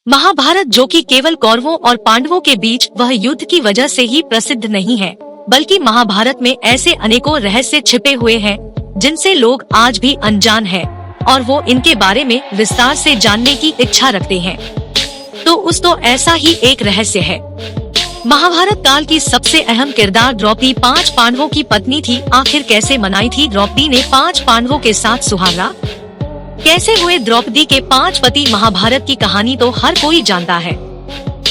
महाभारत जो कि केवल कौरवों और पांडवों के बीच वह युद्ध की वजह से ही प्रसिद्ध नहीं है, बल्कि महाभारत में ऐसे अनेकों रहस्य छिपे हुए हैं जिनसे लोग आज भी अनजान हैं और वो इनके बारे में विस्तार से जानने की इच्छा रखते हैं। तो ऐसा ही एक रहस्य है। महाभारत काल की सबसे अहम किरदार द्रौपदी 5 पांडवों की पत्नी थी। आखिर कैसे मनाई थी द्रौपदी ने 5 पांडवों के साथ सुहागरात? कैसे हुए द्रौपदी के 5 पति? महाभारत की कहानी तो हर कोई जानता है।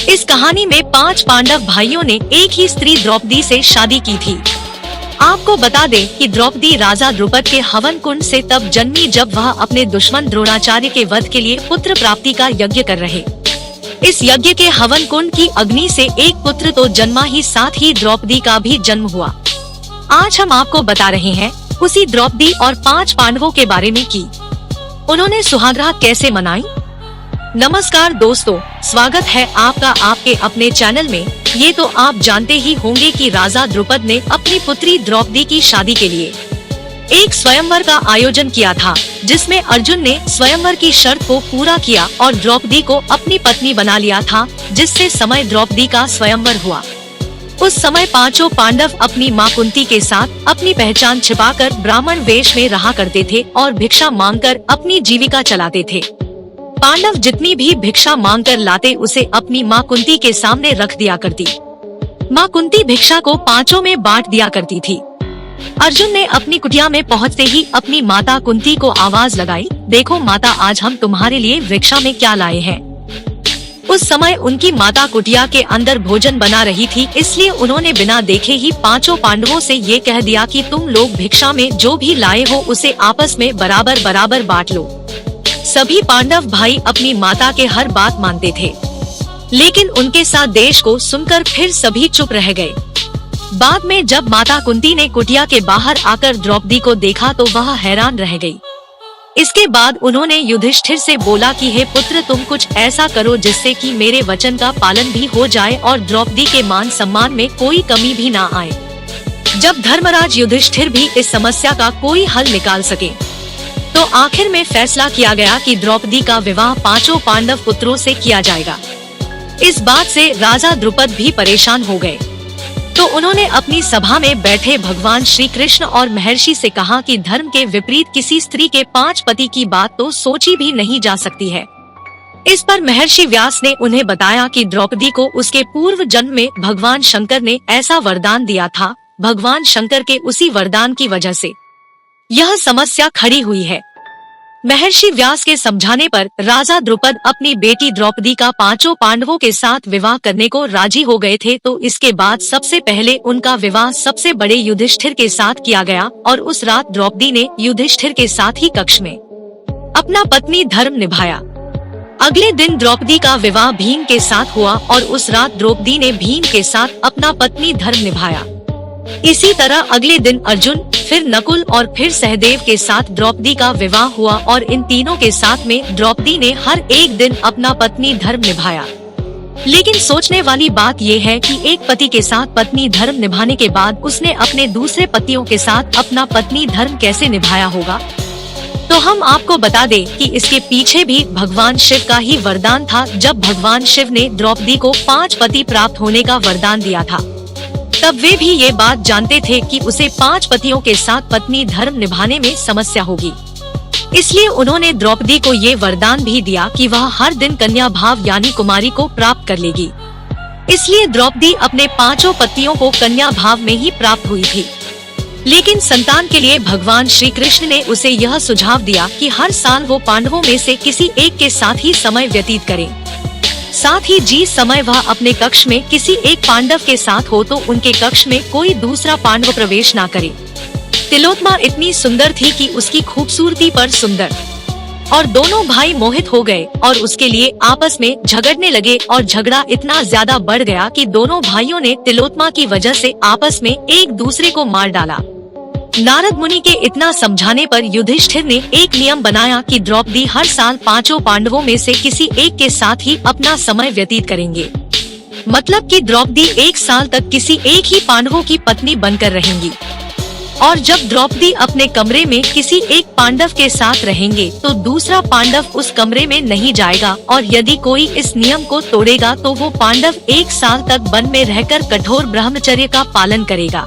इस कहानी में 5 पांडव भाइयों ने एक ही स्त्री द्रौपदी से शादी की थी। आपको बता दें कि द्रौपदी राजा द्रुपद के हवन कुंड से तब जन्मी जब वह अपने दुश्मन द्रोणाचार्य के वध के लिए पुत्र प्राप्ति का यज्ञ कर रहे। इस यज्ञ के हवन कुंड की अग्नि से एक पुत्र तो जन्मा ही, साथ ही द्रौपदी का भी जन्म हुआ। आज हम आपको बता रहे हैं उसी द्रौपदी और 5 पांडवों के बारे में कि उन्होंने सुहागरात कैसे मनाई। नमस्कार दोस्तों, स्वागत है आपका आपके अपने चैनल में। ये तो आप जानते ही होंगे कि राजा द्रुपद ने अपनी पुत्री द्रौपदी की शादी के लिए एक स्वयंवर का आयोजन किया था, जिसमें अर्जुन ने स्वयंवर की शर्त को पूरा किया और द्रौपदी को अपनी पत्नी बना लिया था, जिससे समय द्रौपदी का स्वयंवर हुआ। उस समय 5 पांडव अपनी मां कुंती के साथ अपनी पहचान छिपाकर ब्राह्मण वेश में रहा करते थे और भिक्षा मांगकर अपनी जीविका चलाते थे। पांडव जितनी भी भिक्षा मांगकर लाते उसे अपनी मां कुंती के सामने रख दिया करती। मां कुंती भिक्षा को 5 में बांट दिया करती थी। अर्जुन ने अपनी कुटिया में पहुंचते ही अपनी माता कुंती को आवाज लगाई, देखो माता, आज हम तुम्हारे लिए भिक्षा में क्या लाए हैं। उस समय उनकी माता कुटिया के अंदर भोजन बना रही थी, इसलिए उन्होंने बिना देखे ही 5 पांडवों से ये कह दिया कि तुम लोग भिक्षा में जो भी लाए हो उसे आपस में बराबर बराबर बांट लो। सभी पांडव भाई अपनी माता के हर बात मानते थे, लेकिन उनके साथ देश को सुनकर फिर सभी चुप रह गए। बाद में जब माता कुंती ने कुटिया के बाहर आकर द्रौपदी को देखा तो वह हैरान रह गई। इसके बाद उन्होंने युधिष्ठिर से बोला कि हे पुत्र, तुम कुछ ऐसा करो जिससे कि मेरे वचन का पालन भी हो जाए और द्रौपदी के मान सम्मान में कोई कमी भी ना आए। जब धर्मराज युधिष्ठिर भी इस समस्या का कोई हल निकाल सके, तो आखिर में फैसला किया गया कि द्रौपदी का विवाह 5 पांडव पुत्रों से किया जाएगा। इस बात से राजा द्रुपद भी परेशान हो गए, तो उन्होंने अपनी सभा में बैठे भगवान श्री कृष्ण और महर्षि से कहा कि धर्म के विपरीत किसी स्त्री के 5 पति की बात तो सोची भी नहीं जा सकती है। इस पर महर्षि व्यास ने उन्हें बताया कि द्रौपदी को उसके पूर्व जन्म में भगवान शंकर ने ऐसा वरदान दिया था। भगवान शंकर के उसी वरदान की वजह से यह समस्या खड़ी हुई है। महर्षि व्यास के समझाने पर राजा द्रुपद अपनी बेटी द्रौपदी का 5 पांडवों के साथ विवाह करने को राजी हो गए थे। तो इसके बाद सबसे पहले उनका विवाह सबसे बड़े युधिष्ठिर के साथ किया गया और उस रात द्रौपदी ने युधिष्ठिर के साथ ही कक्ष में अपना पत्नी धर्म निभाया। अगले दिन द्रौपदी का विवाह भीम के साथ हुआ और उस रात द्रौपदी ने भीम के साथ अपना पत्नी धर्म निभाया। इसी तरह अगले दिन अर्जुन, फिर नकुल और फिर सहदेव के साथ द्रौपदी का विवाह हुआ और इन तीनों के साथ में द्रौपदी ने हर एक दिन अपना पत्नी धर्म निभाया। लेकिन सोचने वाली बात ये है कि एक पति के साथ पत्नी धर्म निभाने के बाद उसने अपने दूसरे पतियों के साथ अपना पत्नी धर्म कैसे निभाया होगा। तो हम आपको बता दें कि इसके पीछे भी भगवान शिव का ही वरदान था। जब भगवान शिव ने द्रौपदी को 5 पति प्राप्त होने का वरदान दिया था, तब वे भी ये बात जानते थे कि उसे 5 पतियों के साथ पत्नी धर्म निभाने में समस्या होगी। इसलिए उन्होंने द्रौपदी को ये वरदान भी दिया कि वह हर दिन कन्या भाव यानी कुमारी को प्राप्त कर लेगी। इसलिए द्रौपदी अपने 5 पतियों को कन्या भाव में ही प्राप्त हुई थी। लेकिन संतान के लिए भगवान श्री कृष्ण ने उसे यह सुझाव दिया कि हर साल वो पांडवों में से किसी एक के साथ ही समय व्यतीत करे। साथ ही जिस समय वह अपने कक्ष में किसी एक पांडव के साथ हो तो उनके कक्ष में कोई दूसरा पांडव प्रवेश ना करे। तिलोत्मा इतनी सुंदर थी कि उसकी खूबसूरती पर सुंदर और दोनों भाई मोहित हो गए और उसके लिए आपस में झगड़ने लगे और झगड़ा इतना ज्यादा बढ़ गया कि दोनों भाइयों ने तिलोत्मा की वजह से आपस में एक दूसरे को मार डाला। नारद मुनि के इतना समझाने पर युधिष्ठिर ने एक नियम बनाया कि द्रौपदी हर साल 5 पांडवों में से किसी एक के साथ ही अपना समय व्यतीत करेंगे। मतलब कि द्रौपदी 1 साल तक किसी एक ही पांडवों की पत्नी बनकर रहेंगी। और जब द्रौपदी अपने कमरे में किसी एक पांडव के साथ रहेंगे तो दूसरा पांडव उस कमरे में नहीं जाएगा, और यदि कोई इस नियम को तोड़ेगा तो वो पांडव 1 साल तक वन में रहकर कठोर ब्रह्मचर्य का पालन करेगा।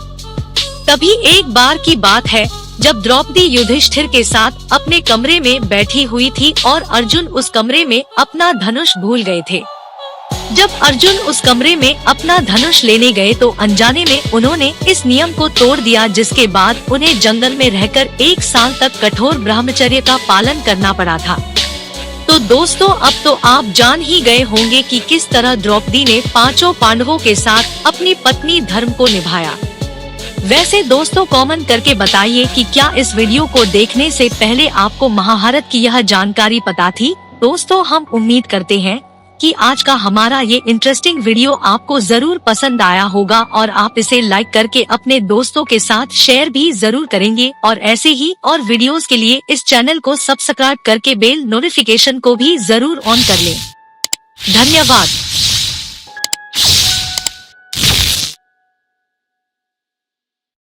तभी एक बार की बात है जब द्रौपदी युधिष्ठिर के साथ अपने कमरे में बैठी हुई थी और अर्जुन उस कमरे में अपना धनुष भूल गए थे। जब अर्जुन उस कमरे में अपना धनुष लेने गए तो अनजाने में उन्होंने इस नियम को तोड़ दिया, जिसके बाद उन्हें जंगल में रहकर 1 साल तक कठोर ब्रह्मचर्य का पालन करना पड़ा था। तो दोस्तों, अब तो आप जान ही गए होंगे कि किस तरह द्रौपदी ने 5 पांडवों के साथ अपनी पत्नी धर्म को निभाया। वैसे दोस्तों, कमेंट करके बताइए कि क्या इस वीडियो को देखने से पहले आपको महाभारत की यह जानकारी पता थी। दोस्तों, हम उम्मीद करते हैं कि आज का हमारा ये इंटरेस्टिंग वीडियो आपको जरूर पसंद आया होगा और आप इसे लाइक करके अपने दोस्तों के साथ शेयर भी जरूर करेंगे, और ऐसे ही और वीडियोस के लिए इस चैनल को सब्सक्राइब करके बेल नोटिफिकेशन को भी जरूर ऑन कर लें। धन्यवाद।